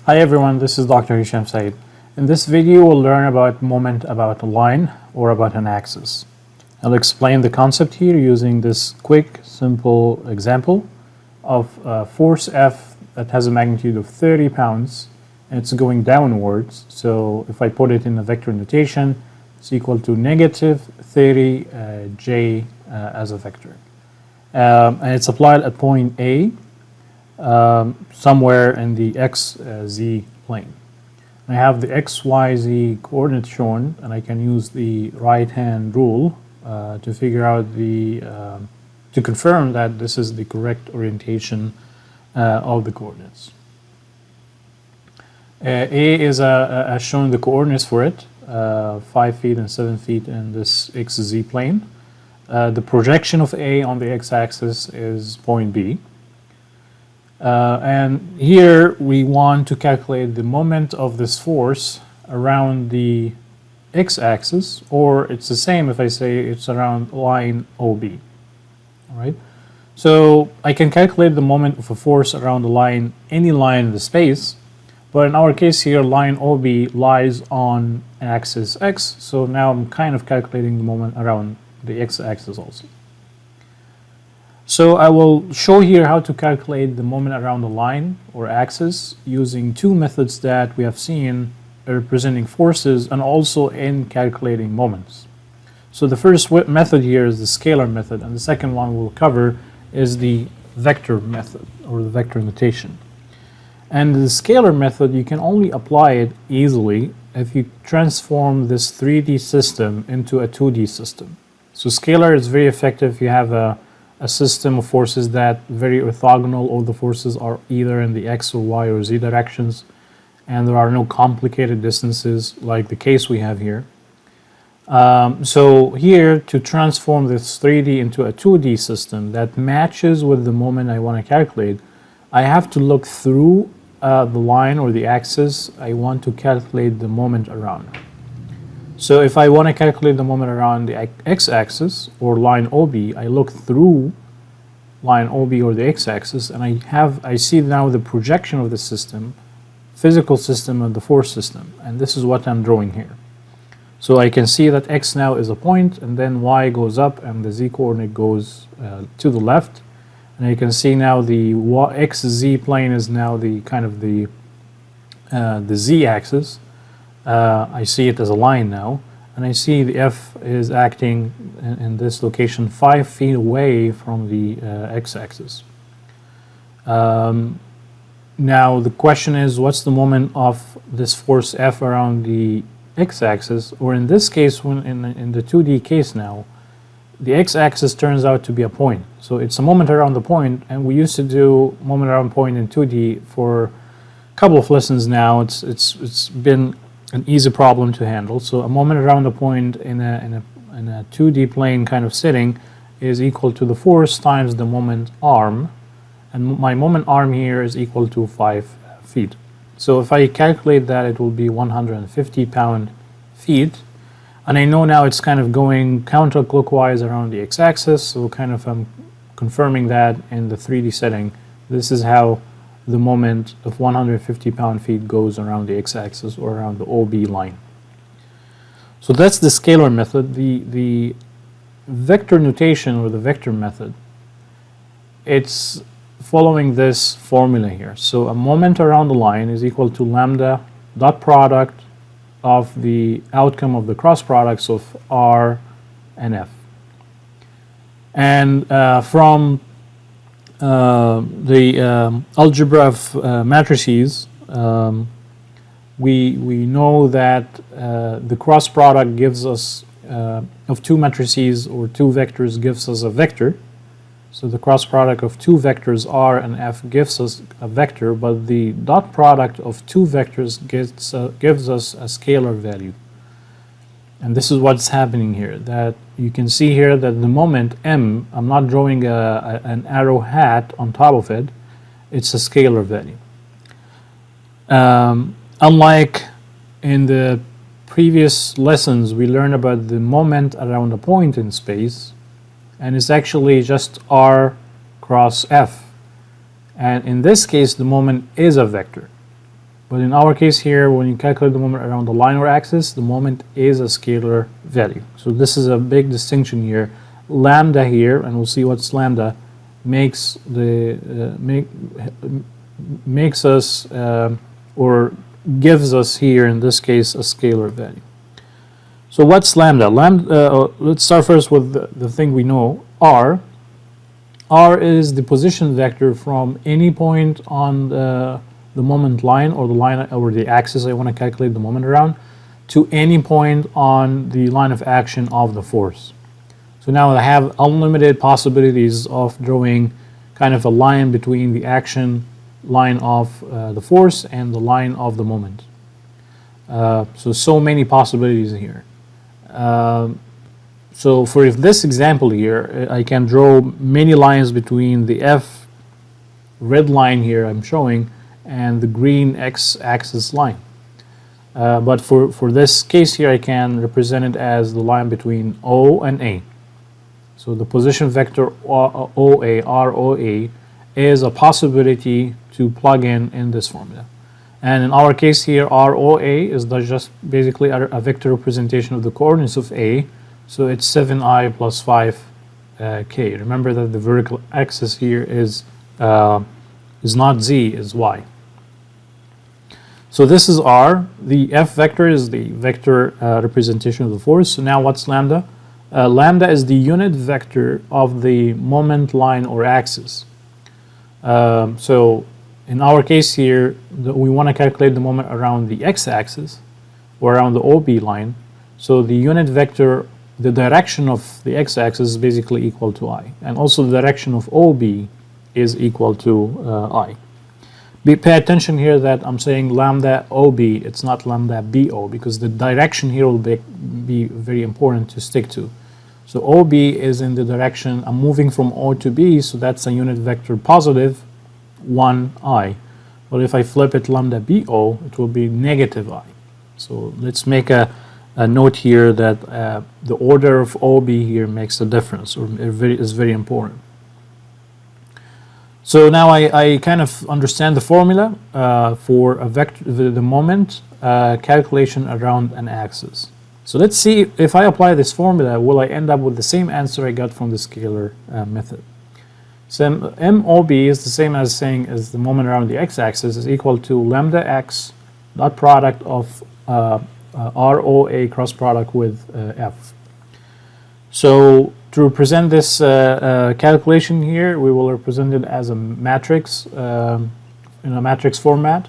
Hi everyone, this is Dr. Hisham Said. In this video, we'll learn about moment about a line or about an axis. I'll explain the concept here using this quick, simple example of force F that has a magnitude of 30 pounds and it's going downwards. So if I put it in a vector notation, it's equal to negative 30 j as a vector. And it's applied at point A. Somewhere in the xz plane. I have the xyz coordinates shown, and I can use the right-hand rule to figure out to confirm that this is the correct orientation of the coordinates. A is as shown the coordinates for it, 5 feet and 7 feet in this xz plane. The projection of A on the x-axis is point B. And here we want to calculate the moment of this force around the x-axis, or it's the same if I say it's around line OB. All right. So I can calculate the moment of a force around the line, any line in the space, but in our case here, line OB lies on axis x. So now I'm kind of calculating the moment around the x-axis also. So I will show here how to calculate the moment around the line or axis using two methods that we have seen representing forces and also in calculating moments. So the first method here is the scalar method, and the second one we'll cover is the vector method or the vector notation. And the scalar method, you can only apply it easily if you transform this 3D system into a 2D system. So scalar is very effective if you have a system of forces that very orthogonal. All the forces are either in the x or y or z directions, and there are no complicated distances like the case we have here. So here, to transform this 3D into a 2D system that matches with the moment I want to calculate, I have to look through the line or the axis I want to calculate the moment around. So if I want to calculate the moment around the x-axis or line OB, I look through line OB or the x-axis, and I see now the projection of the system, physical system, and the force system, and this is what I'm drawing here. So I can see that x now is a point, and then y goes up, and the z coordinate goes to the left, and you can see now the xz plane is now the kind of the z-axis. I see it as a line now, and I see the F is acting in this location 5 feet away from the x-axis. Now the question is, what's the moment of this force F around the x-axis, or in this case, when in the 2D case now, the x-axis turns out to be a point. So it's a moment around the point, and we used to do moment around point in 2D for a couple of lessons now. It's been an easy problem to handle. So a moment around the point in a 2D plane kind of setting is equal to the force times the moment arm, and my moment arm here is equal to 5 feet. So if I calculate that, it will be 150 pound-feet, and I know now it's kind of going counterclockwise around the x-axis, so kind of I'm confirming that in the 3D setting. This is how the moment of 150 pound-feet goes around the x-axis or around the OB line. So that's the scalar method. The vector notation or the vector method, it's following this formula here. So a moment around the line is equal to lambda dot product of the outcome of the cross products of R and F. And from the algebra of matrices, we know that the cross product gives us of two matrices or two vectors gives us a vector. So the cross product of two vectors R and F gives us a vector, but the dot product of two vectors gives us a scalar value. And this is what's happening here, that you can see here that the moment m, I'm not drawing an arrow hat on top of it, it's a scalar value. Unlike in the previous lessons, we learned about the moment around a point in space, and it's actually just r cross f. And in this case, the moment is a vector. But in our case here, when you calculate the moment around the line or axis, the moment is a scalar value. So this is a big distinction here. Lambda here, and we'll see what's lambda, makes us or gives us here in this case a scalar value. So what's lambda? Let's start first with the thing we know, r. R is the position vector from any point on the moment line or the line or the axis I want to calculate the moment around to any point on the line of action of the force. So now I have unlimited possibilities of drawing kind of a line between the action line of the force and the line of the moment. So many possibilities here. So for this example here, I can draw many lines between the F red line here I'm showing and the green x-axis line. But for this case here, I can represent it as the line between O and A. So the position vector OA, ROA, is a possibility to plug in this formula. And in our case here, ROA is just basically a vector representation of the coordinates of A. So it's 7i plus 5k. Remember that the vertical axis here is not z, is y. So this is r. The F vector is the vector representation of the force. So now what's lambda? Lambda is the unit vector of the moment line or axis. So in our case here, we want to calculate the moment around the x-axis or around the OB line. So the unit vector, the direction of the x-axis is basically equal to I. And also the direction of OB is equal to I. Pay attention here that I'm saying lambda OB, it's not lambda BO, because the direction here will be very important to stick to. So OB is in the direction, I'm moving from O to B, so that's a unit vector positive 1I. But if I flip it lambda BO, it will be negative I. So let's make a note here that the order of OB here makes a difference, or is very important. So now I kind of understand the formula for a vector, the moment calculation around an axis. So let's see if I apply this formula, will I end up with the same answer I got from the scalar method. So MOB is the same as saying as the moment around the x-axis is equal to lambda x dot product of ROA cross product with F. So to represent this calculation here, we will represent it as a matrix in a matrix format.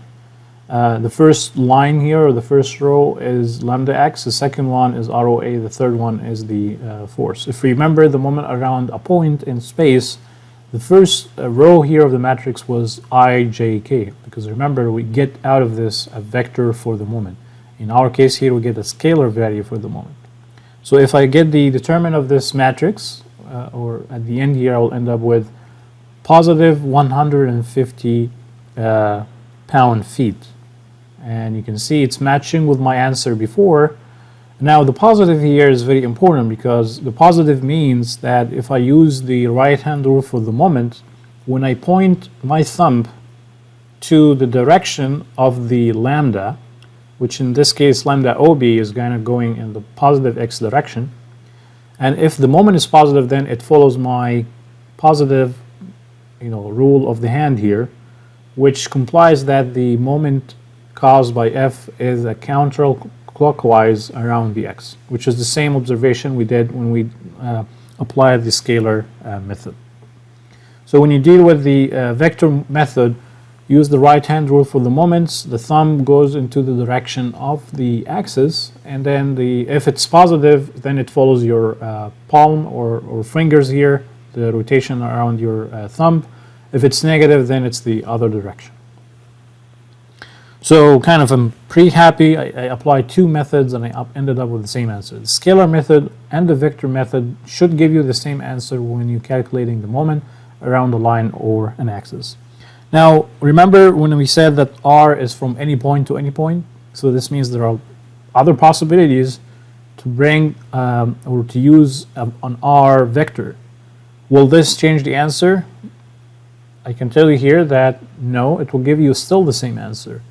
The first line here, or the first row, is lambda x. The second one is ROA. The third one is the force. If you remember the moment around a point in space, the first row here of the matrix was ijk, because remember we get out of this a vector for the moment. In our case here, we get a scalar value for the moment. So if I get the determinant of this matrix, or at the end here, I'll end up with positive 150 pound-feet. And you can see it's matching with my answer before. Now the positive here is very important, because the positive means that if I use the right-hand rule for the moment, when I point my thumb to the direction of the lambda, which in this case lambda OB is kind of going in the positive x direction, and if the moment is positive, then it follows my positive rule of the hand here, which complies that the moment caused by F is a counterclockwise around the x, which is the same observation we did when we applied the scalar method. So when you deal with the vector method, use the right-hand rule for the moments. The thumb goes into the direction of the axis, and then if it's positive, then it follows your palm or fingers here, the rotation around your thumb. If it's negative, then it's the other direction. So kind of I'm pretty happy. I applied two methods and I ended up with the same answer. The scalar method and the vector method should give you the same answer when you're calculating the moment around a line or an axis. Now remember when we said that R is from any point to any point? So this means there are other possibilities to bring or to use an R vector. Will this change the answer? I can tell you here that no, it will give you still the same answer.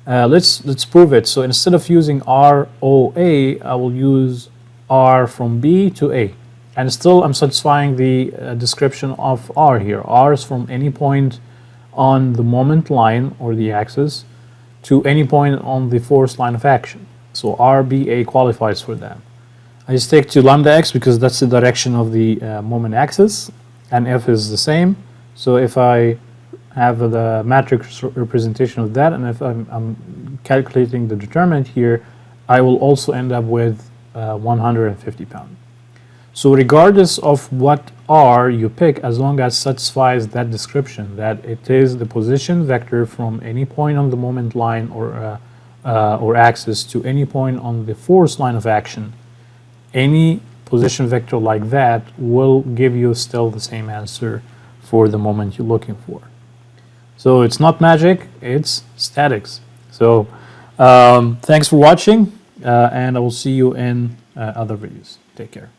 Let's prove it. So instead of using ROA, I will use R from B to A. And still I'm satisfying the description of R here. R is from any point on the moment line or the axis to any point on the force line of action. So RBA qualifies for that. I stick to lambda x because that's the direction of the moment axis, and F is the same. So if I have the matrix representation of that, and if I'm calculating the determinant here, I will also end up with 150 pounds. So regardless of what R you pick, as long as satisfies that description, that it is the position vector from any point on the moment line or axis to any point on the force line of action, any position vector like that will give you still the same answer for the moment you're looking for. So it's not magic, it's statics. So thanks for watching, and I will see you in other videos. Take care.